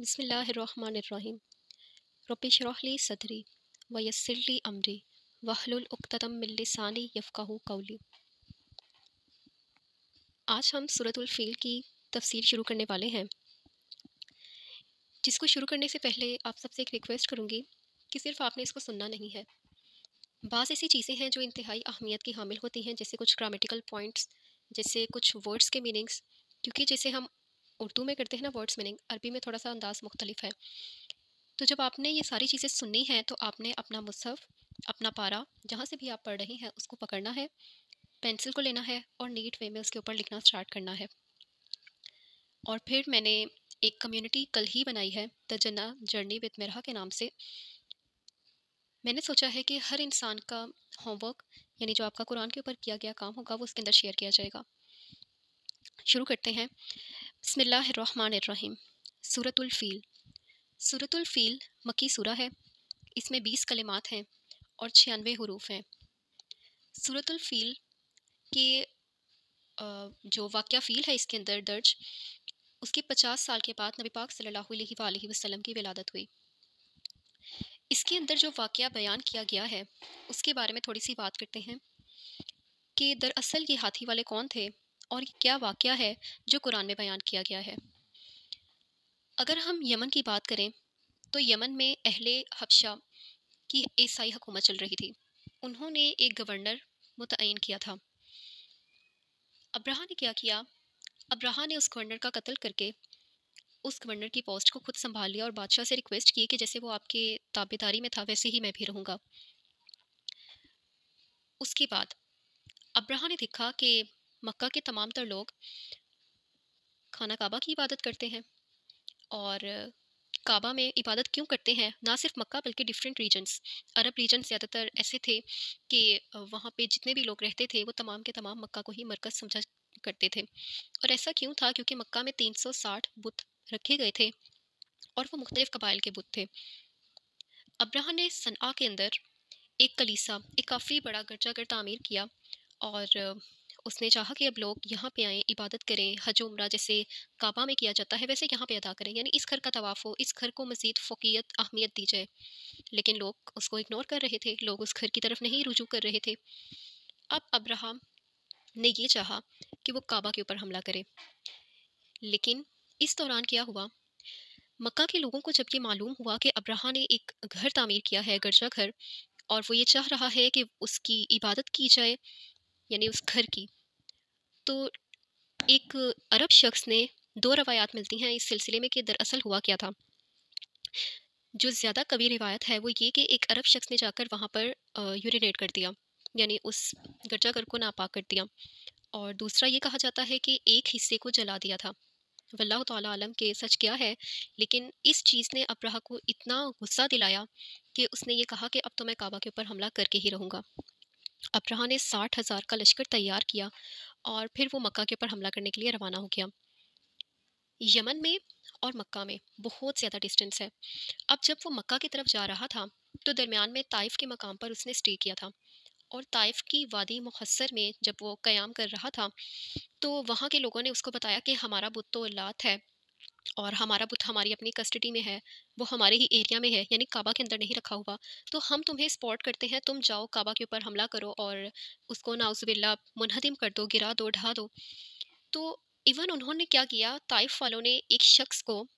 बिस्मिल्लाहिर्रहमानिर्रहीम। रब्बि इश्रह ली सदरी वयस्सिर ली अमरी वहलुल उक़्दतम मिन लिसानी यफ़क़हू क़ौली। आज हम सूरतुल फ़ील की तफ़सीर शुरू करने वाले हैं, जिसको शुरू करने से पहले आप सबसे एक रिक्वेस्ट करूँगी कि सिर्फ आपने इसको सुनना नहीं है। बाज़ ऐसी चीज़ें हैं जो इंतहाई अहमियत की हामिल होती हैं, जैसे कुछ ग्रामेटिकल पॉइंट्स, जैसे कुछ वर्ड्स के मीनिंग्स, क्योंकि जैसे हम उर्दू में करते हैं ना वर्ड्स मीनिंग, अरबी में थोड़ा सा अंदाज़ मुख्तलिफ है। तो जब आपने ये सारी चीज़ें सुननी हैं तो आपने अपना मुसहफ़, अपना पारा, जहाँ से भी आप पढ़ रही हैं उसको पकड़ना है, पेंसिल को लेना है और नीट वे में उसके ऊपर लिखना स्टार्ट करना है। और फिर मैंने एक कम्युनिटी कल ही बनाई है, द जन्ना जर्नी विद मिरहा के नाम से। मैंने सोचा है कि हर इंसान का होमवर्क, यानी जो आपका कुरान के ऊपर किया गया काम होगा, वो उसके अंदर शेयर किया जाएगा। शुरू करते हैं। बिस्मिल्लाहिर्रहमानिर्रहीम। सूरतुल फ़ील। सूरतुल फ़ील मक्की सूरा है। इसमें 20 कलिमात हैं और 96 हुरूफ हैं। सूरतुल फ़ील के जो वाक़या फ़ील है इसके अंदर दर्ज, उसके 50 साल के बाद नबी पाक सल्लल्लाहु अलैहि वसल्लम की विलादत हुई। इसके अंदर जो वाक़या बयान किया गया है उसके बारे में थोड़ी सी बात करते हैं कि दरअसल ये हाथी वाले कौन थे और ये क्या वाक़या है जो कुरान में बयान किया गया है। अगर हम यमन की बात करें तो यमन में अहले हबशा की ईसाई हुकूमत चल रही थी। उन्होंने एक गवर्नर मुतय्यन किया था। अब्राहा ने क्या किया? अब्राहा ने उस गवर्नर का कत्ल करके उस गवर्नर की पोस्ट को खुद संभाल लिया और बादशाह से रिक्वेस्ट की कि जैसे वो आपके ताबेदारी में था वैसे ही मैं भी रहूँगा। उसके बाद अब्राहा ने देखा कि मक्का के तमाम तर लोग खाना काबा की इबादत करते हैं, और काबा में इबादत क्यों करते हैं, ना सिर्फ मक्का बल्कि डिफरेंट रीजन्स, अरब रीजन ज़्यादातर ऐसे थे कि वहाँ पे जितने भी लोग रहते थे वो तमाम के तमाम मक्का को ही मरकज़ समझा करते थे। और ऐसा क्यों था? क्योंकि मक्का में 360 बुत रखे गए थे और वो मुख्तलिफ कबाइल के बुत थे। अब्राहा ने सनआ के अंदर एक कलीसा, एक काफ़ी बड़ा गिरजाघर तामीर किया और उसने चाहा कि अब लोग यहाँ पे आएँ, इबादत करें, हज उम्रा जैसे काबा में किया जाता है वैसे यहाँ पे अदा करें, यानी इस घर का तवाफ़ हो, इस घर को मज़ीद फ़ोक़ियत अहमियत दी जाए। लेकिन लोग उसको इग्नोर कर रहे थे, लोग उस घर की तरफ नहीं रुजू कर रहे थे। अब अब्राहम ने ये चाहा कि वो काबा के ऊपर हमला करे, लेकिन इस दौरान क्या हुआ? मक्का के लोगों को जब ये मालूम हुआ कि अब्राहा ने एक घर तामीर किया है, गिरजा घर, और वो ये चाह रहा है कि उसकी इबादत की जाए, यानी उस घर की, तो एक अरब शख्स ने, दो रवायात मिलती हैं इस सिलसिले में कि दरअसल हुआ क्या था। जो ज़्यादा कवी रिवायत है वो ये कि एक अरब शख्स ने जाकर वहाँ पर यूरिनेट कर दिया, यानी उस गिरजाघर को नापाक कर दिया। और दूसरा ये कहा जाता है कि एक हिस्से को जला दिया था। वल्लाहु ताला आलम के सच क्या है, लेकिन इस चीज़ ने अब्राहा को इतना गुस्सा दिलाया कि उसने ये कहा कि अब तो मैं काबा के ऊपर हमला करके ही रहूँगा। अब्राहा ने 60,000 का लश्कर तैयार किया और फिर वो मक्का के ऊपर हमला करने के लिए रवाना हो गया। यमन में और मक्का में बहुत ज़्यादा डिस्टेंस है। अब जब वो मक्का की तरफ जा रहा था तो दरमियान में ताइफ के मकाम पर उसने स्टे किया था, और ताइफ की वादी मुहस्सर में जब वो क़याम कर रहा था तो वहाँ के लोगों ने उसको बताया कि हमारा बुत तो लात है और हमारा बुत हमारी अपनी कस्टडी में है, वो हमारे ही एरिया में है, यानी काबा के अंदर नहीं रखा हुआ। तो हम तुम्हें स्पॉट करते हैं, तुम जाओ काबा के ऊपर हमला करो और उसको नाउज़ुबिल्लाह मुनहदिम कर दो, गिरा दो, ढा दो। तो इवन उन्होंने क्या किया, ताइफ वालों ने एक शख्स को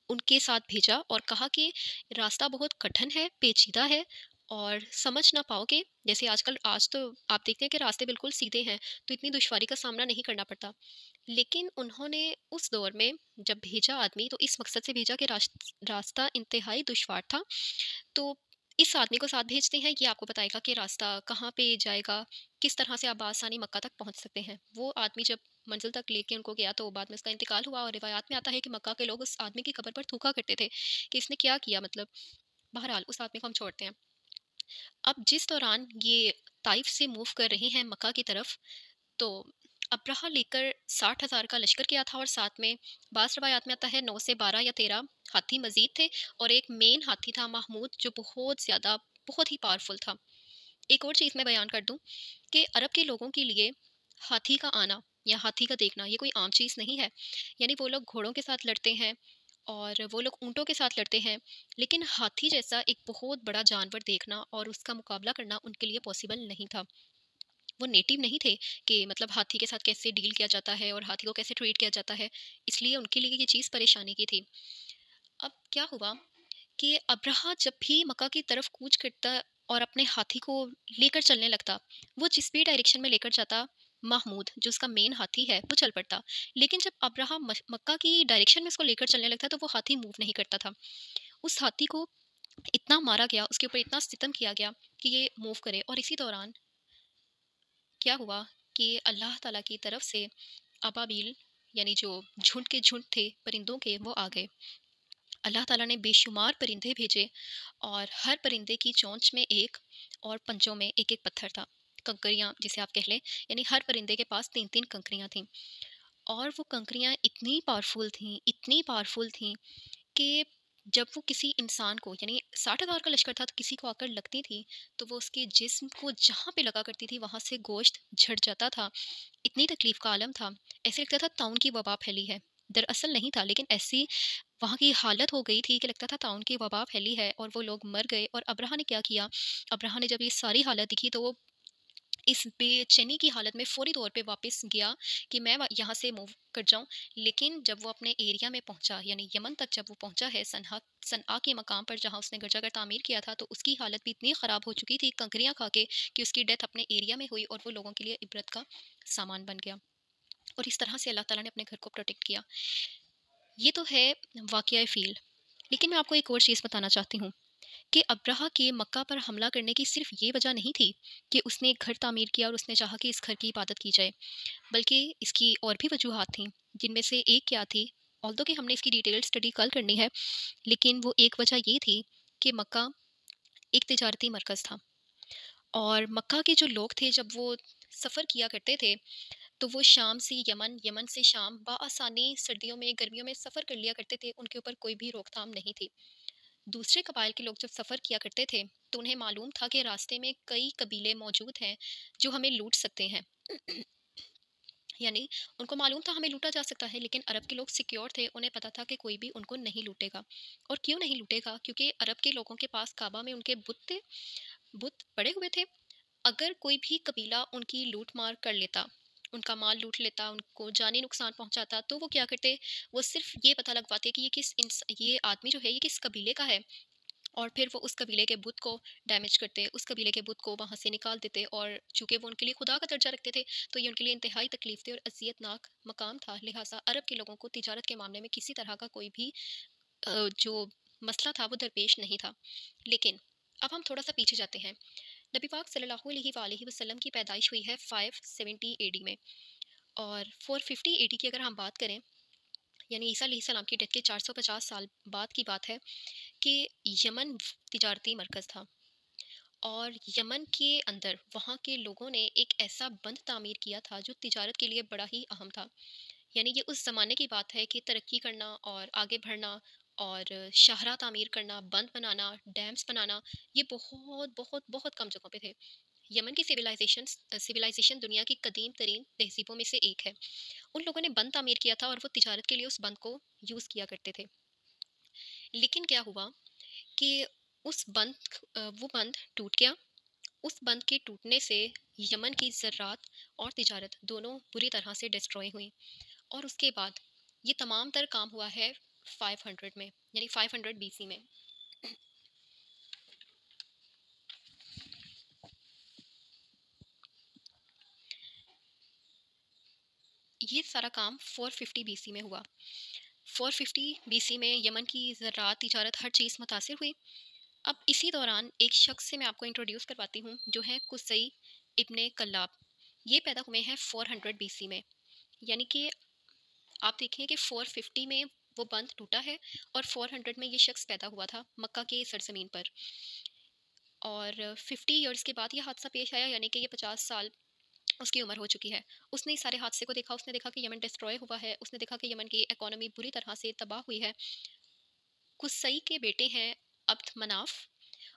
उनके साथ भेजा और कहा कि रास्ता बहुत कठिन है, पेचीदा है और समझ ना पाओगे। जैसे आजकल, आज तो आप देखते हैं कि रास्ते बिल्कुल सीधे हैं, तो इतनी दुश्वारी का सामना नहीं करना पड़ता। लेकिन उन्होंने उस दौर में जब भेजा आदमी तो इस मकसद से भेजा कि रास्ता इंतहाई दुश्वार था, तो इस आदमी को साथ भेजते हैं, ये आपको बताएगा कि रास्ता कहाँ पे जाएगा, किस तरह से आप आसानी मक्का तक पहुँच सकते हैं। वो आदमी जब मंजिल तक लेके उनको गया तो बाद में उसका इंतकाल हुआ, और रिवायात में आता है कि मक्का के लोग उस आदमी की कब्र पर थूका करते थे कि इसने क्या किया, मतलब। बहरहाल उस आदमी को हम छोड़ते हैं। अब जिस दौरान ये ताइफ से मूव कर रहे हैं मक्का की तरफ, तो अब्राहा लेकर 60,000 का लश्कर किया था, और साथ में बास रवायात में आता है 9 से 12 या 13 हाथी मजीद थे, और एक मेन हाथी था महमूद, जो बहुत ज़्यादा, बहुत ही पावरफुल था। एक और चीज़ मैं बयान कर दूं कि अरब के लोगों के लिए हाथी का आना या हाथी का देखना ये कोई आम चीज़ नहीं है। यानी वो लोग घोड़ों के साथ लड़ते हैं اور وہ لوگ اونٹوں کے ساتھ لڑتے ہیں، لیکن ہاتھی جیسا ایک بہت بڑا جانور دیکھنا اور اس کا مقابلہ کرنا ان کے لیے پاسبل نہیں تھا۔ وہ نیٹو نہیں تھے کہ مطلب ہاتھی کے ساتھ کیسے ڈیل کیا جاتا ہے اور ہاتھی کو کیسے ٹریٹ کیا جاتا ہے، اس لیے ان کے لیے یہ چیز پریشانی کی تھی۔ اب کیا ہوا کہ ابرہا جب بھی مکہ کی طرف کوچ کرتا اور اپنے ہاتھی کو لے کر چلنے لگتا، وہ جس بھی ڈائریکشن میں لے کر جاتا، محمود جو اس کا مین ہاتھی ہے وہ چل پڑتا، لیکن جب ابرہا مکہ کی ڈائریکشن میں اس کو لے کر چلنے لگتا تو وہ ہاتھی موو نہیں کرتا تھا۔ اس ہاتھی کو اتنا مارا گیا، اس کے اوپر اتنا ستم کیا گیا کہ یہ موو کرے، اور اسی دوران کیا ہوا کہ اللہ تعالیٰ کی طرف سے ابابیل یعنی جو جھنڈ کے جھنڈ تھے پرندوں کے وہ آ گئے۔ اللہ تعالیٰ نے بے شمار پرندے بھیجے، اور ہر پرندے کی چونچ میں ایک اور پنجوں میں ایک ایک پتھر تھا، کنکریاں جسے آپ کہہ لیں، یعنی ہر پرندے کے پاس 3 کنکریاں تھیں، اور وہ کنکریاں اتنی پاورفل تھیں، اتنی پاورفل تھیں کہ جب وہ کسی انسان کو، یعنی 60,000 کا لشکر تھا، تو کسی کو آ کر لگتی تھی تو وہ اس کے جسم کو جہاں پہ لگا کرتی تھی وہاں سے گوشت جھڑ جاتا تھا۔ اتنی تکلیف کا عالم تھا، ایسے لگتا تھا طاعون کی وبا پھیلی ہے۔ دراصل نہیں تھا، لیکن ایسی وہاں کی حالت ہو گئی تھی کہ لگتا تھا طاعون کی وبا پھیلی ہے اور وہ لوگ مر گئے۔ اور ابرہا نے کیا کیا، ابرہا نے جب یہ ساری حالت دکھی تو وہ اس بے چینی کی حالت میں فوری طور پہ واپس گیا کہ میں یہاں سے موو کر جاؤں، لیکن جب وہ اپنے ایریا میں پہنچا، یعنی یمن تک جب وہ پہنچا ہے، صنعا کے مقام پر جہاں اس نے گرجا گھر تعمیر کیا تھا، تو اس کی حالت بھی اتنی خراب ہو چکی تھی کنکریاں کھا کے کہ اس کی ڈیتھ اپنے ایریا میں ہوئی اور وہ لوگوں کے لیے عبرت کا سامان بن گیا، اور اس طرح سے اللہ تعالیٰ نے اپنے گھر کو پروٹیکٹ کیا۔ یہ تو ہے واقعہ فیل، لیکن میں آپ کو ایک اور چیز بتانا چاہتی ہوں کہ ابرہا کے مکہ پر حملہ کرنے کی صرف یہ وجہ نہیں تھی کہ اس نے ایک گھر تعمیر کیا اور اس نے چاہا کہ اس گھر کی عبادت کی جائے، بلکہ اس کی اور بھی وجوہات تھیں، جن میں سے ایک کیا تھی، although کہ ہم نے اس کی ڈیٹیل اسٹڈی کل کرنی ہے، لیکن وہ ایک وجہ یہ تھی کہ مکہ ایک تجارتی مرکز تھا، اور مکہ کے جو لوگ تھے جب وہ سفر کیا کرتے تھے تو وہ شام سے یمن، یمن سے شام بآسانی سردیوں میں گرمیوں میں سفر کر لیا کرتے تھے، ان کے اوپر کوئی بھی روک تھام نہیں تھی۔ دوسرے قبائل کے لوگ جب سفر کیا کرتے تھے تو انہیں معلوم تھا کہ راستے میں کئی قبیلے موجود ہیں جو ہمیں لوٹ سکتے ہیں، یعنی ان کو معلوم تھا ہمیں لوٹا جا سکتا ہے، لیکن عرب کے لوگ سیکیور تھے، انہیں پتا تھا کہ کوئی بھی ان کو نہیں لوٹے گا۔ اور کیوں نہیں لوٹے گا؟ کیونکہ عرب کے لوگوں کے پاس کعبہ میں ان کے بت تھے، بت پڑے ہوئے تھے۔ اگر کوئی بھی قبیلہ ان کی لوٹ مار کر لیتا، ان کا مال لوٹ لیتا، ان کو جانی نقصان پہنچاتا، تو وہ کیا کرتے، وہ صرف یہ پتہ لگواتے کہ یہ آدمی جو ہے یہ کس قبیلے کا ہے، اور پھر وہ اس قبیلے کے بت کو ڈیمیج کرتے، اس قبیلے کے بت کو وہاں سے نکال دیتے، اور چونکہ وہ ان کے لیے خدا کا درجہ رکھتے تھے تو یہ ان کے لیے انتہائی تکلیف دہ اور اذیت ناک مقام تھا، لہٰذا عرب کے لوگوں کو تجارت کے معاملے میں کسی طرح کا کوئی بھی جو مسئلہ تھا وہ درپیش نہیں تھا۔ لیکن اب ہم تھوڑا سا پیچھے جاتے ہیں، نبی پاک صلی اللہ علیہ وآلہ وسلم کی پیدائش ہوئی ہے 570 اے ڈی میں، اور 450 اے ڈی کی اگر ہم بات کریں، یعنی عیسیٰ علیہ السلام کی ڈیتھ کے 450 سال بعد کی بات ہے، کہ یمن تجارتی مرکز تھا، اور یمن کے اندر وہاں کے لوگوں نے ایک ایسا بند تعمیر کیا تھا جو تجارت کے لیے بڑا ہی اہم تھا۔ یعنی یہ اس زمانے کی بات ہے کہ ترقی کرنا اور آگے بڑھنا اور شاہراہ تعمیر کرنا، بند بنانا، ڈیمز بنانا، یہ بہت بہت بہت کم جگہوں پہ تھے۔ یمن کی سویلائزیشن دنیا کی قدیم ترین تہذیبوں میں سے ایک ہے۔ ان لوگوں نے بند تعمیر کیا تھا اور وہ تجارت کے لیے اس بند کو یوز کیا کرتے تھے، لیکن کیا ہوا کہ وہ بند ٹوٹ گیا۔ اس بند کے ٹوٹنے سے یمن کی زراعت اور تجارت دونوں بری طرح سے ڈسٹروئے ہوئی، اور اس کے بعد یہ تمام تر کام ہوا ہے 500 میں، یعنی 500 بی سی میں۔ یہ سارا کام 450 بی سی میں ہوا۔ 450 بی سی میں یمن کی زراعت، تجارت، ہر چیز متاثر ہوئی۔ اب اسی دوران ایک شخص سے میں آپ کو انٹروڈیوس کرواتی ہوں جو ہے قصی ابن کلاب۔ یہ پیدا ہوئے ہیں 400 بی سی میں، یعنی کہ آپ دیکھیں کہ 450 میں وہ بند ٹوٹا ہے اور 400 میں یہ شخص پیدا ہوا تھا مکہ کے سرزمین پر، اور 50 ایئرس کے بعد یہ حادثہ پیش آیا، یعنی کہ یہ 50 سال اس کی عمر ہو چکی ہے۔ اس نے اس سارے حادثے کو دیکھا، اس نے دیکھا کہ یمن ڈسٹروائے ہوا ہے، اس نے دیکھا کہ یمن کی اکانومی بری طرح سے تباہ ہوئی ہے۔ قصی کے بیٹے ہیں عبد مناف،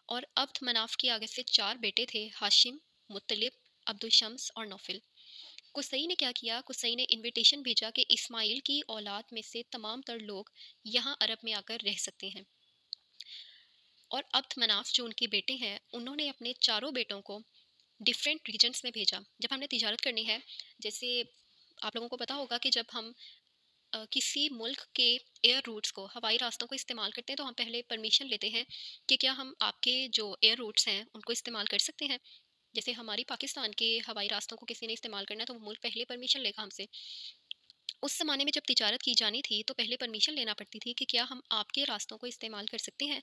اور عبد مناف کے آگے سے 4 بیٹے تھے، ہاشم، مطلب، عبد الشمس اور نوفل۔ कुसई ने क्या किया, कुसई ने इनविटेशन भेजा कि इस्माइल की औलाद में से तमाम तर लोग यहाँ अरब में आकर रह सकते हैं। और अब्द मनाफ जो उनके बेटे हैं, उन्होंने अपने चारों बेटों को डिफरेंट रीजन्स में भेजा। जब हमने तिजारत करनी है, जैसे आप लोगों को पता होगा कि जब हम किसी मुल्क के एयर रूट्स को, हवाई रास्तों को इस्तेमाल करते हैं, तो हम पहले परमिशन लेते हैं कि क्या हम आपके जो एयर रूट्स हैं उनको इस्तेमाल कर सकते हैं। जैसे हमारी पाकिस्तान के हवाई रास्तों को किसी ने इस्तेमाल करना है, तो वो मुल्क पहले परमिशन लेगा हमसे। उस ज़माने में जब तिजारत की जानी थी, तो पहले परमिशन लेना पड़ती थी कि क्या हम आपके रास्तों को इस्तेमाल कर सकते हैं।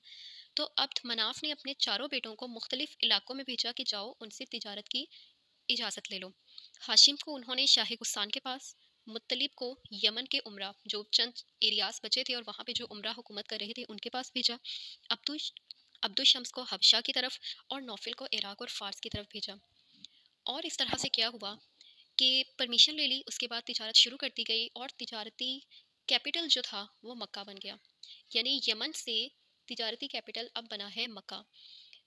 तो अब्द मनाफ ने अपने चारों बेटों को मुख्तलिफ इलाकों में भेजा कि जाओ उनसे तिजारत की इजाज़त ले लो। हाशिम को उन्होंने शाह गुस्सान के पास, मुत्तलिब को यमन के उमरा जो चंद एरियाज बचे थे और वहाँ पे जो उमरा हुकूमत कर रहे थे उनके पास भेजा। अब्दुश अब्दुल शम्स को हबशा की तरफ और नौफिल को इराक और फ़ारस की तरफ भेजा। और इस तरह से क्या हुआ कि परमिशन ले ली, उसके बाद तिजारत शुरू कर दी गई और तिजारती कैपिटल जो था वो मक्का बन गया। यानी यमन से तिजारती कैपिटल अब बना है मक्का।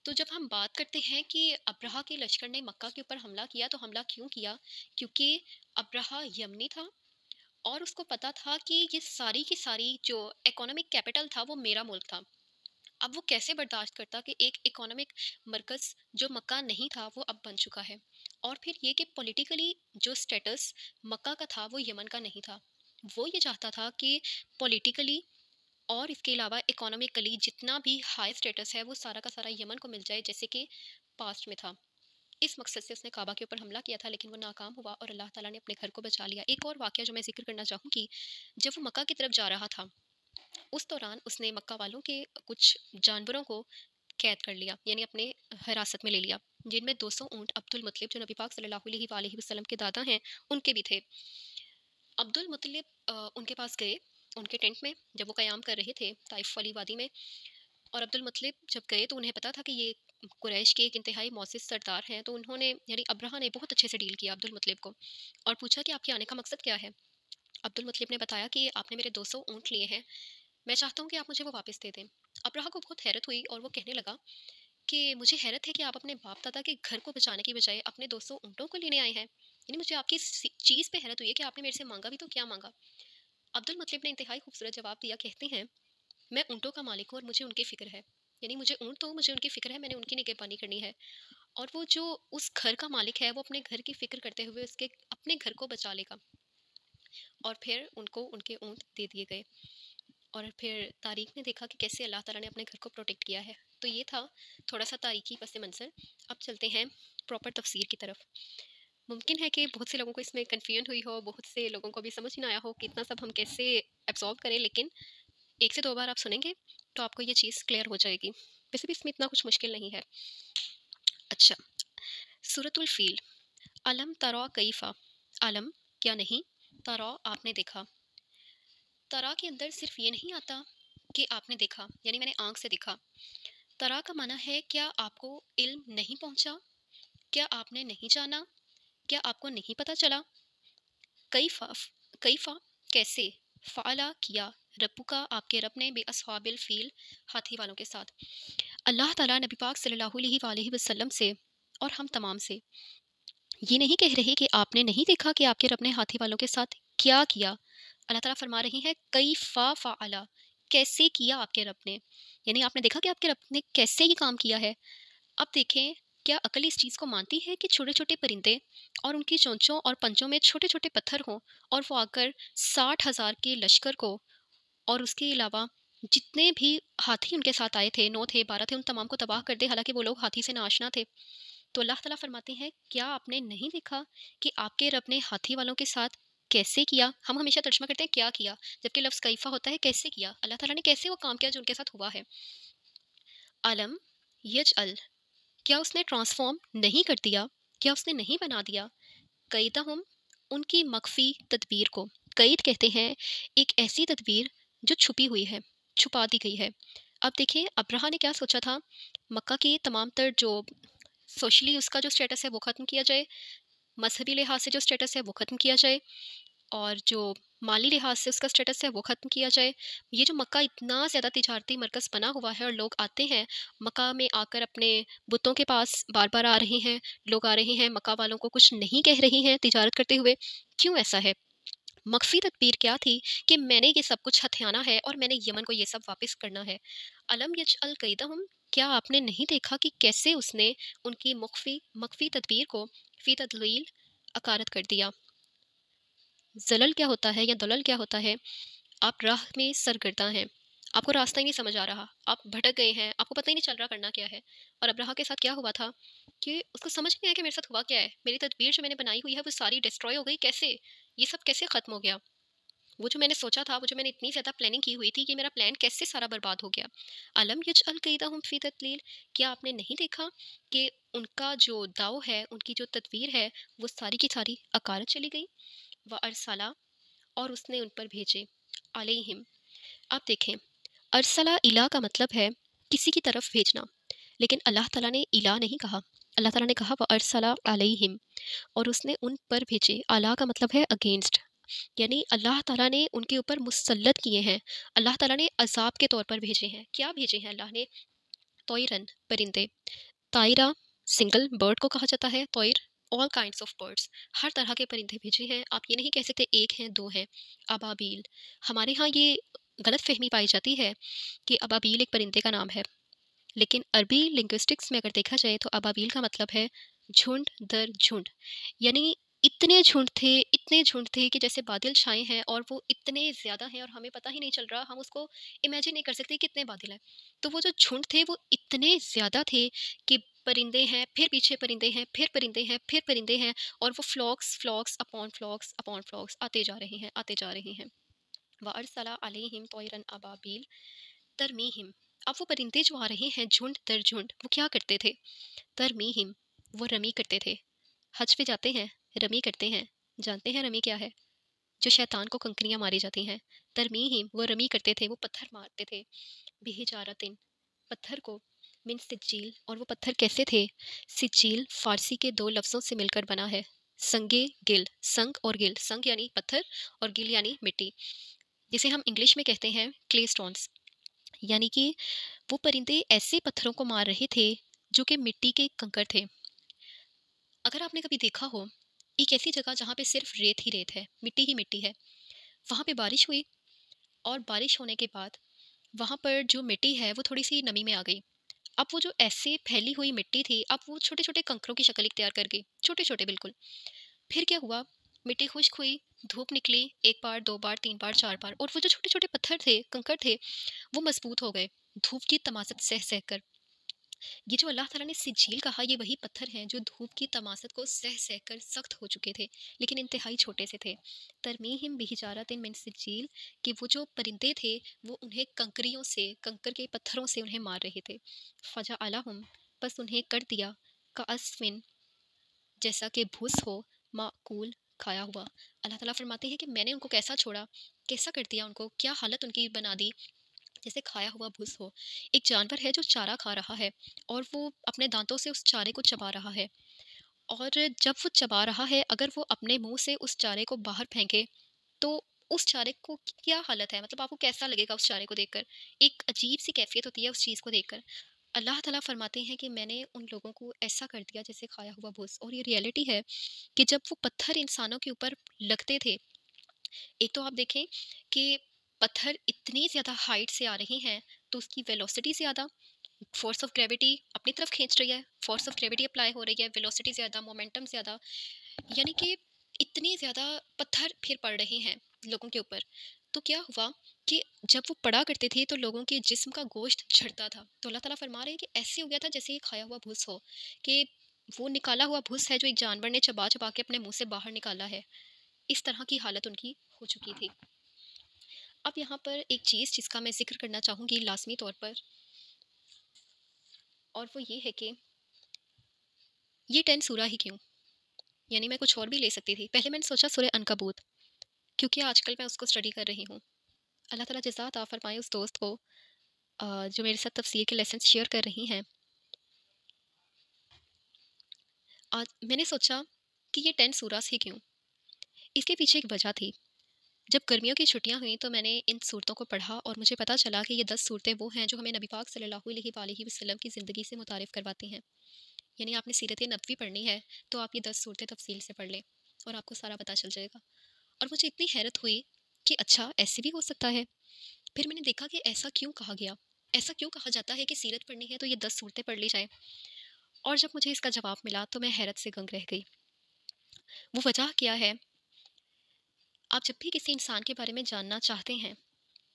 तो जब हम बात करते हैं कि अब्रहा के लश्कर ने मक्का के ऊपर हमला किया, तो हमला क्यों किया? क्योंकि अब्रहा यमनी था और उसको पता था कि ये सारी की सारी जो इकोनॉमिक कैपिटल था वो मेरा मुल्क था। अब वो कैसे बर्दाश्त करता कि एक इकोनॉमिक मरकज़ जो मक्का नहीं था वो अब बन चुका है। और फिर ये कि पॉलिटिकली जो स्टेटस मक्का का था वो यमन का नहीं था। वो ये चाहता था कि पॉलिटिकली और इसके अलावा इकोनॉमिकली जितना भी हाई स्टेटस है वो सारा का सारा यमन को मिल जाए, जैसे कि पास्ट में था। इस मकसद से उसने काबा के ऊपर हमला किया था, लेकिन वो नाकाम हुआ और अल्लाह ताला ने अपने घर को बचा लिया। एक और वाक़या जो मैं ज़िक्र करना चाहूँगी, जब वो मक्का की तरफ जा रहा था, उस दौरान उसने मक्का वालों के कुछ जानवरों को कैद कर लिया, यानी अपने हिरासत में ले लिया, जिनमें 200 ऊँट अब्दुल मुत्तलिब जो नबी पाक सल्लल्लाहु अलैहि वसल्लम के दादा हैं, उनके भी थे। अब्दुल मुत्तलिब उनके पास गए, उनके टेंट में जब वो क़याम कर रहे थे ताइफ वाली वादी में। और अब्दुल मुत्तलिब जब गए तो उन्हें पता था कि ये कुरैश के एक इंतहाई मौसिस सरदार हैं, तो उन्होंने यानी अब्रहा ने बहुत अच्छे से डील किया अब्दुल मुत्तलिब को और पूछा कि आपके आने का मकसद क्या है। अब्दुल मुत्तलिब ने बताया कि आपने मेरे 200 ऊँट लिए हैं, मैं चाहता हूँ कि आप मुझे वो वापस दे दें। अब्रहा को बहुत हैरत हुई और वो कहने लगा कि मुझे हैरत है कि आप अपने बाप दादा के घर को बचाने की बजाय अपने 200 ऊँटों को लेने आए हैं। यानी मुझे आपकी इस चीज़ पे हैरत हुई है कि आपने मेरे से मांगा भी तो क्या मांगा। अब्दुल मुत्तलिब ने इंतहाई खूबसूरत जवाब दिया, कहते हैं, मैं ऊँटों का मालिक हूँ और मुझे उनकी फ़िक्र है। यानी मुझे ऊँट तो मुझे उनकी फ़िक्र है, मैंने उनकी निगहबानी करनी है। और वो जो उस घर का मालिक है, वो अपने घर की फ़िक्र करते हुए उसके अपने घर को बचा लेगा। और फिर उनको उनके ऊँट दे दिए गए। और फिर तारीख ने देखा कि कैसे अल्लाह ताला ने अपने घर को प्रोटेक्ट किया है। तो ये था थोड़ा-सा तारीखी पस मंज़र। अब चलते हैं प्रॉपर तफ़सीर की तरफ। मुमकिन है कि बहुत से लोगों को इसमें कन्फ्यूजन हुई हो, बहुत से लोगों को भी समझ ना आया हो कि इतना सब हम कैसे एब्ज़ॉर्ब करें, लेकिन 1 से 2 बार आप सुनेंगे तो आपको ये चीज़ क्लियर हो जाएगी। वैसे भी इसमें इतना कुछ मुश्किल नहीं है। अच्छा, सूरतुल फ़ील, अलम तरा कैफ़ा, अलम क्या नहीं, तरा आपने देखा। तरा के अंदर सिर्फ ये नहीं आता कि आपने देखा, यानी मैंने आँख से देखा। तरा का माना है क्या आपको इल्म नहीं पहुँचा? क्या आपने नहीं जाना? क्या आपको नहीं पता चला? कैफ़ा, कैफ़ा कैसे? फ़अला किया, रब्बुका आपके रब ने बिअस्हाबिल फ़ील हाथी वालों के साथ। अल्लाह ताला नबी पाक सल्लल्लाहु अलैहि वसल्लम से और हम तमाम से ये नहीं कह रहे कि आपने नहीं देखा कि आपके रब ने हाथी वालों के साथ क्या किया। अल्लाह ताला फरमा रही है कैफ़ा फ़अला, कैसे किया आपके रब ने, यानी आपने देखा कि आपके रब ने कैसे ये काम किया है। अब देखें, क्या अकल इस चीज़ को मानती है कि छोटे-छोटे परिंदे और उनकी चोंचों और पंजों में छोटे-छोटे पत्थर हों और वो आकर 60,000 के लश्कर को और उसके अलावा जितने भी हाथी उनके साथ आए थे, 9 थे, 12 थे, उन तमाम को तबाह कर दे, हालाँकि वो लोग हाथी से नाआशना थे। तो अल्लाह ताला फरमाते हैं, क्या आपने नहीं देखा कि आपके रब ने हाथी वालों के साथ कैसे किया? हम हमेशा तर्जुमा करते हैं क्या किया, जबकि लफ्ज़ कैफ़ा होता है कैसे किया। अल्लाह ताला ने कैसे वो काम किया जो उनके साथ हुआ है। अलम यजअल, क्या उसने ट्रांसफॉर्म नहीं कर दिया? क्या उसने नहीं बना दिया? कैदहुम, उनकी मख्फी तदबीर को। कैद कहते हैं एक ऐसी तदबीर जो छुपी हुई है, छुपा दी गई है। अब देखिए अब्रहा ने क्या सोचा था, मक्का की तमाम तर जो सोशली उसका जो स्टेटस है वो ख़त्म किया जाए, मजहबी लिहाज से जो स्टेटस है वो ख़त्म किया जाए, और जो माली लिहाज से उसका स्टेटस है वो ख़त्म किया जाए। ये जो मक्का इतना ज़्यादा तिजारती मरकज़ बना हुआ है और लोग आते हैं मक्का में आकर अपने बुतों के पास बार बार आ रहे हैं, लोग आ रहे हैं मक्का वालों को कुछ नहीं कह रही हैं तिजारत करते हुए, क्यों ऐसा है? मख्फी तदबीर क्या थी कि मैंने ये सब कुछ हथियाना है और मैंने यमन को ये सब वापस करना है। अलम यजअल कैदहुम, क्या आपने नहीं देखा कि कैसे उसने उनकी मख्फी तदबीर को फी तदलील अकारत कर दिया। जलल क्या होता है या दलल क्या होता है? आप राह में सरगर्दा हैं, आपको रास्ता ही नहीं समझ आ रहा, आप भटक गए हैं, आपको पता ही नहीं चल रहा करना क्या है। और अब्राहा के साथ क्या हुआ था कि उसको समझ नहीं आया कि मेरे साथ हुआ क्या है, मेरी तदबीर जो मैंने बनाई हुई है वो सारी डिस्ट्रॉय हो गई, कैसे ये सब कैसे खत्म हो गया। वो जो मैंने सोचा था, वो जो मैंने इतनी ज़्यादा प्लानिंग की हुई थी कि मेरा प्लान कैसे सारा बर्बाद हो गया। अलम यजअल कैदहुम फी तदलील, क्या आपने नहीं देखा कि उनका जो दाव है, उनकी जो तदबीर है, वो सारी की सारी अकारत चली गई। व अरसला, और उसने उन पर भेजे, अलैहिम। आप देखें, अरसला इला का मतलब है किसी की तरफ भेजना, लेकिन अल्लाह ताला ने इला नहीं कहा। अल्लाह ताला ने कहा व अरसला अलैहिम, और उसने उन पर भेजे। अला का मतलब है अगेंस्ट, यानी अल्लाह ताला ने उनके ऊपर मुसल्लत किए हैं, अल्लाह ताला ने अजाब के तौर पर भेजे हैं। क्या भेजे हैं अल्लाह ने? तोयरन, परिंदे। तायरा सिंगल बर्ड को कहा जाता है, तोयर ऑल काइंड्स ऑफ बर्ड्स, हर तरह के परिंदे भेजे हैं। आप ये नहीं कह सकते एक हैं दो हैं। अबाबील, हमारे यहाँ ये गलत फहमी पाई जाती है कि अबाबील एक परिंदे का नाम है, लेकिन अरबी लिंग्विस्टिक्स में अगर देखा जाए तो अबाबील का मतलब है झुंड दर झुंड, यानी इतने झुंड थे कि जैसे बादल छाए हैं और वो इतने ज़्यादा हैं और हमें पता ही नहीं चल रहा, हम उसको इमेजिन नहीं कर सकते कितने बादल हैं। तो वो जो झुंड थे वो इतने ज़्यादा थे कि परिंदे हैं, फिर पीछे परिंदे हैं, फिर परिंदे हैं, फिर परिंदे हैं, और वो फ्लॉक्स फ्लॉक्स अपॉन फ्लॉक्स आते जा रहे हैं, आते जा रहे हैं। व अरसला अलैहिम तोयरन अबाबील तरमीहिम, अब वो परिंदे जो आ रहे हैं झुंड दर झुंड, वो क्या करते थे? तरमीहिम, वो रमी करते थे। हज पे जाते हैं, रमी करते हैं। जानते हैं रमी क्या है? जो शैतान को कंकरियां मारी जाती हैं। तरमीहिम, वो रमी करते थे, वो पत्थर मारते थे। बिहिजारतिन, पत्थर को। मिन सिज्जील, और वो पत्थर कैसे थे? सिज्जील फारसी के दो लफ्ज़ों से मिलकर बना है। संगे गिल, संग और गिल, संग यानी पत्थर और गिल यानी मिट्टी, जिसे हम इंग्लिश में कहते हैं क्ले स्टोन्स। यानी कि वो परिंदे ऐसे पत्थरों को मार रहे थे जो कि मिट्टी के कंकड़ थे। अगर आपने कभी देखा हो एक ऐसी जगह जहाँ पे सिर्फ रेत ही रेत है, मिट्टी ही मिट्टी है, वहाँ पे बारिश हुई, और बारिश होने के बाद वहाँ पर जो मिट्टी है वो थोड़ी सी नमी में आ गई। अब वो जो ऐसे फैली हुई मिट्टी थी, अब वो छोटे छोटे कंकरों की शक्ल इख्तियार कर गई, छोटे छोटे बिल्कुल। फिर क्या हुआ? मिट्टी खुश्क हुई, धूप निकली, एक बार दो बार तीन बार चार बार, और वो जो छोटे छोटे पत्थर थे, कंकड़ थे, वो मजबूत हो गए धूप की तमासत सह सह कर। ये जो अल्लाह ताला ने सिजील कहा, ये वही पत्थर हैं जो धूप की तमासत को सह सह कर सख्त हो चुके थे, लेकिन इंतहाई छोटे से थे। तरमीहिम बिहिजारतिन मिन सिजील, कि वो जो परिंदे थे वो उन्हें कंकरियों से, कंकर के पत्थरों से उन्हें मार रहे थे। फजा अलाहुम, बस उन्हें कर दिया का अस्फिन, जैसा कि भूस हो, माकूल, खाया हुआ। अल्लाह ताला फरमाते हैं कि मैंने उनको कैसा छोड़ा, कैसा कर दिया उनको, क्या हालत उनकी बना दी, जैसे खाया हुआ भूस हो। एक जानवर है जो चारा खा रहा है और वो अपने दांतों से उस चारे को चबा रहा है, और जब वो चबा रहा है अगर वो अपने मुंह से उस चारे को बाहर फेंके तो उस चारे को क्या हालत है, मतलब आपको कैसा लगेगा उस चारे को देखकर? एक अजीब सी कैफियत होती है उस चीज़ को देखकर। अल्लाह ताला फरमाते हैं कि मैंने उन लोगों को ऐसा कर दिया जैसे खाया हुआ भूस। और ये रियलिटी है कि जब वो पत्थर इंसानों के ऊपर लगते थे, एक तो आप देखें कि पत्थर इतनी ज़्यादा हाइट से आ रही हैं तो उसकी वेलोसिटी ज़्यादा, फोर्स ऑफ ग्रेविटी अपनी तरफ खींच रही है, फोर्स ऑफ ग्रेविटी अप्लाई हो रही है, वेलोसिटी ज़्यादा, मोमेंटम ज़्यादा, यानी कि इतनी ज़्यादा पत्थर फिर पड़ रहे हैं लोगों के ऊपर। तो क्या हुआ कि जब वो पड़ा करते थे तो लोगों के जिस्म का गोश्त झड़ता था। तो अल्लाह ताला फरमा रहे हैं कि ऐसे हो गया था जैसे ये खाया हुआ भूस हो, कि वो निकाला हुआ भूस है जो एक जानवर ने चबा चबा के अपने मुंह से बाहर निकाला है। इस तरह की हालत उनकी हो चुकी थी। अब यहाँ पर एक चीज़ जिसका मैं ज़िक्र करना चाहूँगी लाज़मी तौर पर, और वो ये है कि ये 10 सूरा ही क्यों? यानी मैं कुछ और भी ले सकती थी। पहले मैंने सोचा सूरह अनकबूत, क्योंकि आजकल मैं उसको स्टडी कर रही हूँ। अल्लाह ताला जज़ा अता फ़रमाए उस दोस्त को जो मेरे साथ तफ़सीर के लेसन शेयर कर रही हैं। आज मैंने सोचा कि ये 10 सूरास ही क्यों? इसके पीछे एक वजह थी। جب گرمیوں کی چھٹیاں ہوئیں تو میں نے ان صورتوں کو پڑھا اور مجھے پتہ چلا کہ یہ 10 صورتیں وہ ہیں جو ہمیں نبی پاک صلی اللہ علیہ وآلہ وسلم کی زندگی سے متعارف کرواتی ہیں. یعنی آپ نے سیرت نبوی پڑھنی ہے تو آپ یہ 10 صورتیں تفصیل سے پڑھ لیں اور آپ کو سارا پتہ چل جائے گا. اور مجھے اتنی حیرت ہوئی کہ اچھا ایسے بھی ہو سکتا ہے. پھر میں نے دیکھا کہ ایسا کیوں کہا گیا، ایسا کیوں کہا جاتا ہے کہ سیرت پڑھنی ہے تو یہ 10 صورتیں پڑھ لی جائیں. اور جب مجھے اس کا جواب ملا تو میں حیرت سے گنگ رہ گئی. وہ وجہ کیا ہے؟ آپ جب بھی کسی انسان کے بارے میں جاننا چاہتے ہیں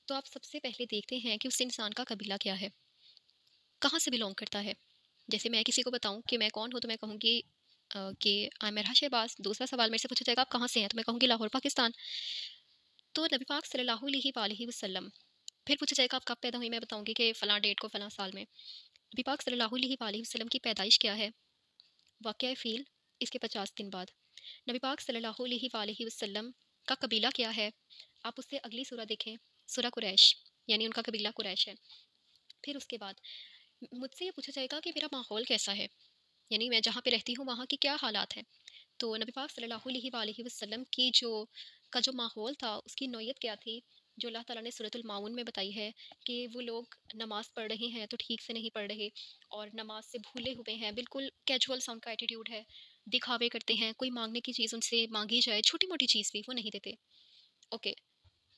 تو آپ سب سے پہلے دیکھتے ہیں کہ اس انسان کا قبیلہ کیا ہے، کہاں سے بلونگ کرتا ہے. جیسے میں کسی کو بتاؤں کہ میں کون ہوں تو میں کہوں گی کہ مرحا شہباز. دوسرا سوال میرے سے پوچھا جائے گا آپ کہاں سے ہیں تو میں کہوں گی لاہور پاکستان. تو نبی پاک صلی اللہ علیہ وآلہ وسلم پھر پوچھا جائے گا آپ کب پیدا ہوئی، میں بتاؤں گی کہ فلاں ڈیٹ کو فلاں سال میں. نبی پاک صلی اللہ علیہ وآلہ وسلم کی پیدائش کیا ہے؟ واقعہ فیل اس کے 50 دن بعد. نبی پاک صلی اللہ علیہ وآلہ وسلم کا قبیلہ کیا ہے؟ آپ اس سے اگلی سورہ دیکھیں، سورہ قریش، یعنی ان کا قبیلہ قریش ہے. پھر اس کے بعد مجھ سے یہ پوچھا جائے گا کہ میرا ماحول کیسا ہے، یعنی میں جہاں پہ رہتی ہوں وہاں کی کیا حالات ہیں. تو نبی پاک صلی اللہ علیہ وآلہ وسلم کی جو ماحول تھا اس کی نوعیت کیا تھی، جو اللہ تعالیٰ نے سورۃ الماؤن میں بتائی ہے کہ وہ لوگ نماز پڑھ رہے ہیں تو ٹھیک سے نہیں پڑھ رہے اور نماز سے بھولے ہوئے ہیں، بالکل کیجول سا ان کا ایٹیٹیوڈ ہے، دکھاوے کرتے ہیں، کوئی مانگنے کی چیز ان سے مانگی جائے چھوٹی موٹی چیز بھی وہ نہیں دیتے. اوکے.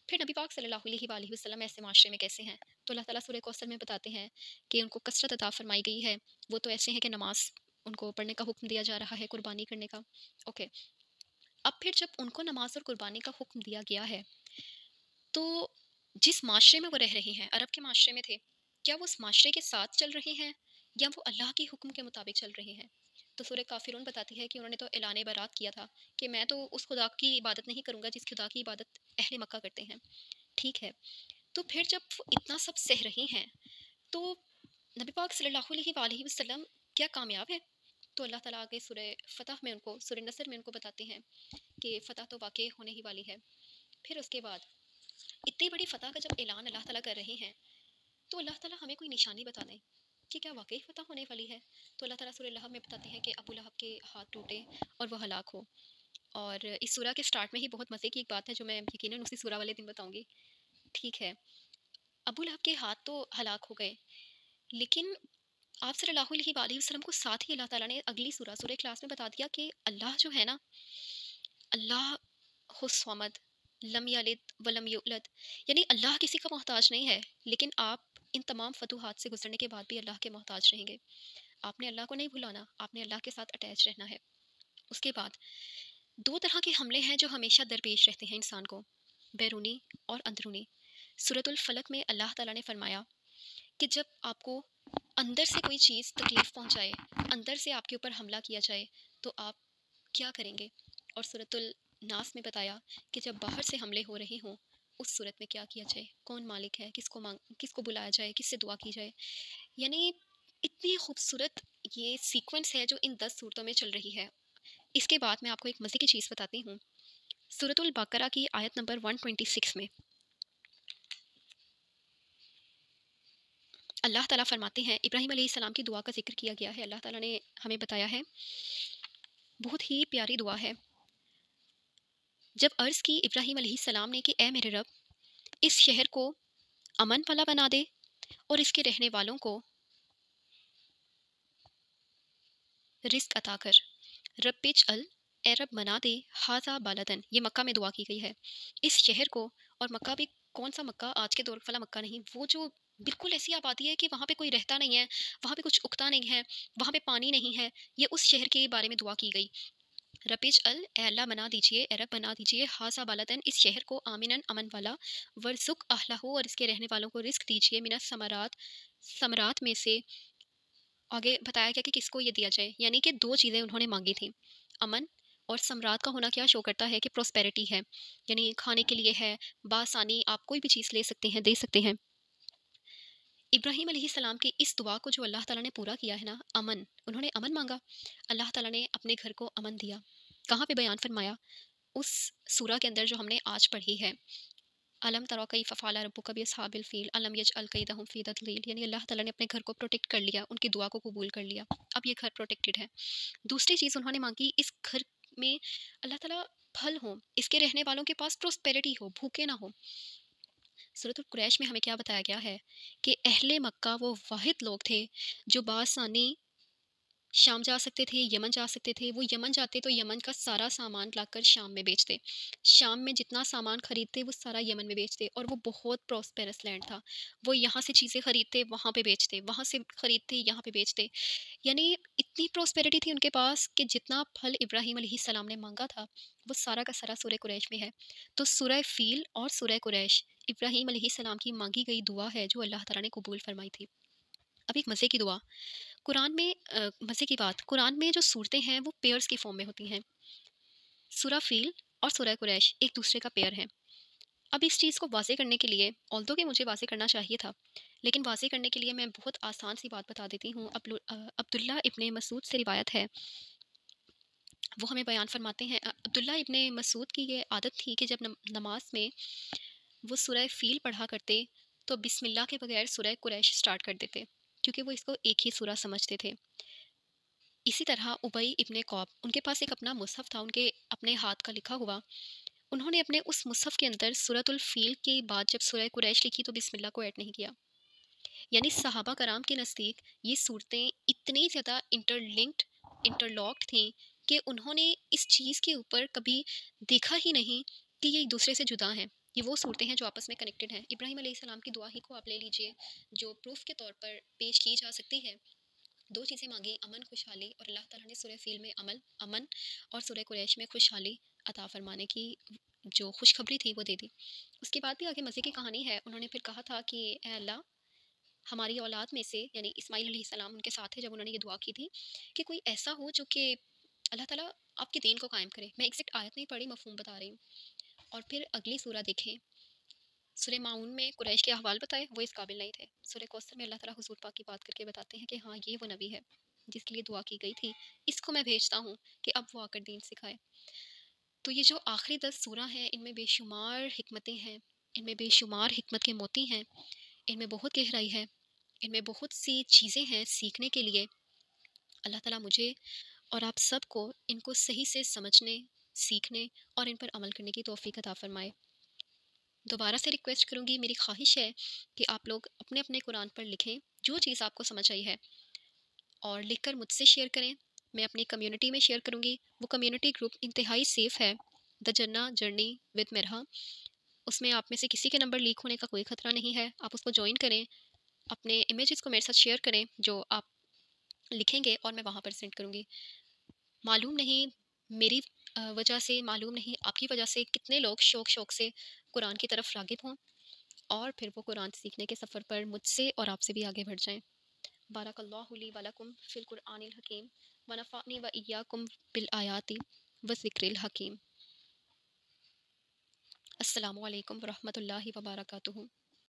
پھر نبی پاک صلی اللہ علیہ وآلہ وسلم ایسے معاشرے میں کیسے ہیں؟ تو اللہ تعالیٰ سورہ کوثر میں بتاتے ہیں کہ ان کو کثرت عطا فرمائی گئی ہے. وہ تو ایسے ہیں کہ نماز ان کو پڑھنے کا حکم دیا جا رہا ہے، قربانی کرنے کا. اوکے. اب پھر جب ان کو نماز اور قربانی کا حکم دیا گیا ہے تو جس معاشرے میں وہ رہ رہے ہیں، عرب کے معاشرے میں تھے، کیا وہ اس معاشرے کے ساتھ چل رہے ہیں یا وہ اللہ کے حکم کے مطابق چل رہے ہیں؟ تو سورہ کافرون بتاتی ہے کہ انہوں نے تو اعلان برات کیا تھا کہ میں تو اس خدا کی عبادت نہیں کروں گا جس خدا کی عبادت اہل مکہ کرتے ہیں. ٹھیک ہے. تو پھر جب وہ اتنا سب سہ رہی ہیں تو نبی پاک صلی اللہ علیہ وآلہ وسلم کیا کامیاب ہے؟ تو اللہ تعالیٰ آگے سورہ فتح میں ان کو، سورہ نصر میں ان کو بتاتے ہیں کہ فتح تو واقع ہونے ہی والی ہے. پھر اس کے بعد اتنی بڑی فتح کا جب اعلان اللہ تعالیٰ کر رہے ہیں تو اللہ تعالیٰ ہمیں کوئی نشانی بتا دیں کہ کیا واقعی فتح ہونے والی ہے. تو اللہ تعالیٰ سورہ لہب میں بتاتے ہیں کہ ابو لہب کے ہاتھ ٹوٹے اور وہ ہلاک ہو. اور اس سورہ کے سٹارٹ میں ہی بہت مزے کی ایک بات ہے جو میں یقیناً اسی سورہ والے دن بتاؤں گی. ٹھیک ہے. ابو لہب کے ہاتھ تو ہلاک ہو گئے لیکن آپ صلی اللہ علیہ وآلہ وسلم کو ساتھ ہی اللہ تعالیٰ نے اگلی سورہ اخلاص میں بتا دیا کہ اللہ جو ہے نا، اللہ الصمد لم یلد ولم یولد، یعنی اللہ کسی کا محتاج نہیں ہے، لیکن آپ ان تمام فتوحات سے گزرنے کے بعد بھی اللہ کے محتاج رہیں گے. آپ نے اللہ کو نہیں بھلانا، آپ نے اللہ کے ساتھ اٹیچ رہنا ہے. اس کے بعد 2 طرح کے حملے ہیں جو ہمیشہ درپیش رہتے ہیں انسان کو، بیرونی اور اندرونی. سورۃ الفلق میں اللہ تعالیٰ نے فرمایا کہ جب آپ کو اندر سے کوئی چیز تکلیف پہنچائے، اندر سے آپ کے اوپر حملہ کیا جائے تو آپ کیا کریں گے. اور سورۃ الناس میں بتایا کہ جب باہر سے حملے ہو رہے ہوں اس صورت میں کیا کیا جائے، کون مالک ہے، کس کو بلایا جائے، کس سے دعا کی جائے. یعنی اتنی خوبصورت یہ سیکوینس ہے جو ان 10 صورتوں میں چل رہی ہے. اس کے بعد میں آپ کو ایک مزے کی چیز بتاتی ہوں. سورۃ البقرہ کی آیت نمبر 126 میں اللہ تعالیٰ فرماتے ہیں، ابراہیم علیہ السلام کی دعا کا ذکر کیا گیا ہے. اللہ تعالیٰ نے ہمیں بتایا ہے، بہت ہی پیاری دعا ہے. جب عرض کی ابراہیم علیہ السلام نے کہ اے میرے رب، اس شہر کو امن والا بنا دے اور اس کے رہنے والوں کو رزق عطا کر. رب اجعل، اے رب بنا دے، ھذا بلدن، یہ مکہ میں دعا کی گئی ہے، اس شہر کو. اور مکہ بھی کون سا مکہ، آج کے دور والا مکہ نہیں، وہ جو بالکل ایسی آبادی ہے کہ وہاں پہ کوئی رہتا نہیں ہے، وہاں پہ کچھ اگتا نہیں ہے، وہاں پہ پانی نہیں ہے. یہ اس شہر کے بارے میں دعا کی گئی. رب اجعل، اے اللہ بنا دیجئے، اے رب بنا دیجئے، ھذا بلدن، اس شہر کو، آمنن، امن والا، ورزق اہلہ، اور اس کے رہنے والوں کو رزق دیجئے، من الثمرات، ثمرات میں سے. آگے بتایا گیا کہ کس کو یہ دیا جائے، یعنی کہ 2 چیزیں انہوں نے مانگی تھیں. امن اور ثمرات کا ہونا کیا شو کرتا ہے کہ پروسپیرٹی ہے، یعنی کھانے کے لیے ہے، بآسانی آپ کوئی بھی چیز لے سکتے ہیں، دے سکتے ہیں. ابراہیم علیہ السلام کی اس دعا کو جو اللہ تعالیٰ نے پورا کیا ہے نا، امن، انہوں نے امن مانگا، اللہ تعالیٰ نے اپنے گھر کو امن دیا. کہاں پہ بیان فرمایا؟ اس سورہ کے اندر جو ہم نے آج پڑھی ہے، علم ترا کیف فعل ربک باصحاب الفیل الم یجعل کیدہم فی تضلیل، یعنی اللہ تعالیٰ نے اپنے گھر کو پروٹیکٹ کر لیا، ان کی دعا کو قبول کر لیا، اب یہ گھر پروٹیکٹڈ ہے. دوسری چیز انہوں نے مانگی، اس گھر میں اللہ تعالیٰ پھل ہوں، اس کے رہنے والوں کے پاس پروسپیرٹی ہو، بھوکے نہ ہو۔ سورۃ القریش میں ہمیں کیا بتایا گیا ہے کہ اہل مکہ وہ واحد لوگ تھے جو بآسانی شام جا سکتے تھے، یمن جا سکتے تھے۔ وہ یمن جاتے تو یمن کا سارا سامان لا کر شام میں بیچتے، شام میں جتنا سامان خریدتے وہ سارا یمن میں بیچتے، اور وہ بہت پراسپیرس لینڈ تھا۔ وہ یہاں سے چیزیں خریدتے وہاں پہ بیچتے، وہاں سے خریدتے یہاں پہ بیچتے، یعنی اتنی پراسپیرٹی تھی ان کے پاس کہ جتنا پھل ابراہیم علیہ السلام نے مانگا تھا وہ سارا کا سارا سورہ قریش میں ہے۔ تو سورہ فیل اور سورہ قریش ابراہیم علیہ السلام کی مانگی گئی دعا ہے جو اللہ تعالیٰ نے قبول فرمائی تھی۔ اب ایک مزے کی دعا قرآن میں، مزے کی بات، قرآن میں جو صورتیں ہیں وہ پیئرز کی فارم میں ہوتی ہیں۔ سورہ فیل اور سورہ قریش ایک دوسرے کا پیئر ہے۔ اب اس چیز کو واضح کرنے کے لیے، although کہ مجھے واضح کرنا چاہیے تھا، لیکن واضح کرنے کے لیے میں بہت آسان سی بات بتا دیتی ہوں۔ عبداللہ ابن مسعود سے روایت ہے، وہ ہمیں بیان فرماتے ہیں، عبداللہ ابن مسعود کی یہ عادت تھی کہ جب نماز میں وہ سورہ فیل پڑھا کرتے تو بسم اللہ کے بغیر سورہ قریش سٹارٹ کر دیتے، کیونکہ وہ اس کو ایک ہی سورہ سمجھتے تھے۔ اسی طرح ابی ابن قعب، ان کے پاس ایک اپنا مصحف تھا، ان کے اپنے ہاتھ کا لکھا ہوا، انہوں نے اپنے اس مصحف کے اندر سورۃ الفیل کے بعد جب سورہ قریش لکھی تو بسم اللہ کو ایڈ نہیں کیا۔ یعنی صحابہ کرام کے نزدیک یہ صورتیں اتنی زیادہ انٹرلاکڈ تھیں کہ انہوں نے اس چیز کے اوپر کبھی دیکھا ہی نہیں کہ یہ ایک دوسرے سے جدا ہیں۔ یہ وہ صورتیں ہیں جو آپس میں کنیکٹڈ ہیں۔ ابراہیم علیہ السلام کی دعا ہی کو آپ لے لیجئے جو پروف کے طور پر پیش کی جا سکتی ہے۔ دو چیزیں مانگی، امن خوشحالی، اور اللہ تعالیٰ نے سورہ فیل میں امن اور سورہ قریش میں خوشحالی عطا فرمانے کی جو خوشخبری تھی وہ دے دی۔ اس کے بعد بھی آگے مزے کی کہانی ہے، انہوں نے پھر کہا تھا کہ اے اللہ، ہماری اولاد میں سے، یعنی اسماعیل علیہ السلام ان کے ساتھ تھے جب انہوں نے یہ دعا کی تھی، کہ کوئی ایسا ہو جو کہ اللہ تعالیٰ آپ کے دین کو قائم کرے۔ میں ایگزیکٹ آیت نہیں پڑھی، مفہوم بتا رہی ہوں۔ اور پھر اگلی سورہ دیکھیں، سورہ معون میں قریش کے احوال بتائے، وہ اس قابل نہیں تھے۔ سورہ کوثر میں اللہ تعالیٰ حضور پاک کی بات کر کے بتاتے ہیں کہ ہاں یہ وہ نبی ہے جس کے لیے دعا کی گئی تھی، اس کو میں بھیجتا ہوں کہ اب وہ آ کر دین سکھائے۔ تو یہ جو آخری 10 سورہ ہیں ان میں بے شمار حکمتیں ہیں، ان میں بے شمار حکمت کے موتی ہیں، ان میں بہت گہرائی ہے، ان میں بہت سی چیزیں ہیں سیکھنے کے لیے۔ اللہ تعالیٰ مجھے اور آپ سب کو ان کو صحیح سے سمجھنے، سیکھنے اور ان پر عمل کرنے کی توفیق عطا فرمائے۔ دوبارہ سے ریکویسٹ کروں گی، میری خواہش ہے کہ آپ لوگ اپنے اپنے قرآن پر لکھیں جو چیز آپ کو سمجھ آئی ہے، اور لکھ کر مجھ سے شیئر کریں۔ میں اپنی کمیونٹی میں شیئر کروں گی، وہ کمیونٹی گروپ انتہائی سیف ہے، دا جنہ جرنی ود مرحا۔ اس میں آپ میں سے کسی کے نمبر لیک ہونے کا کوئی خطرہ نہیں ہے، آپ اس کو جوائن کریں، اپنے امیجز کو میرے ساتھ شیئر کریں جو آپ لکھیں گے اور میں وہاں پر سینڈ کروں گی۔ معلوم نہیں میری وجہ سے، معلوم نہیں آپ کی وجہ سے کتنے لوگ شوق سے قرآن کی طرف راغب ہوں اور پھر وہ قرآن سیکھنے کے سفر پر مجھ سے اور آپ سے بھی آگے بڑھ جائیں۔ بارک اللہ لی و لکم فی القرآن الحکیم ونفعنی و ایاکم بالآیات والذکر الحکیم۔ السلام علیکم ورحمۃ اللہ وبرکاتہ۔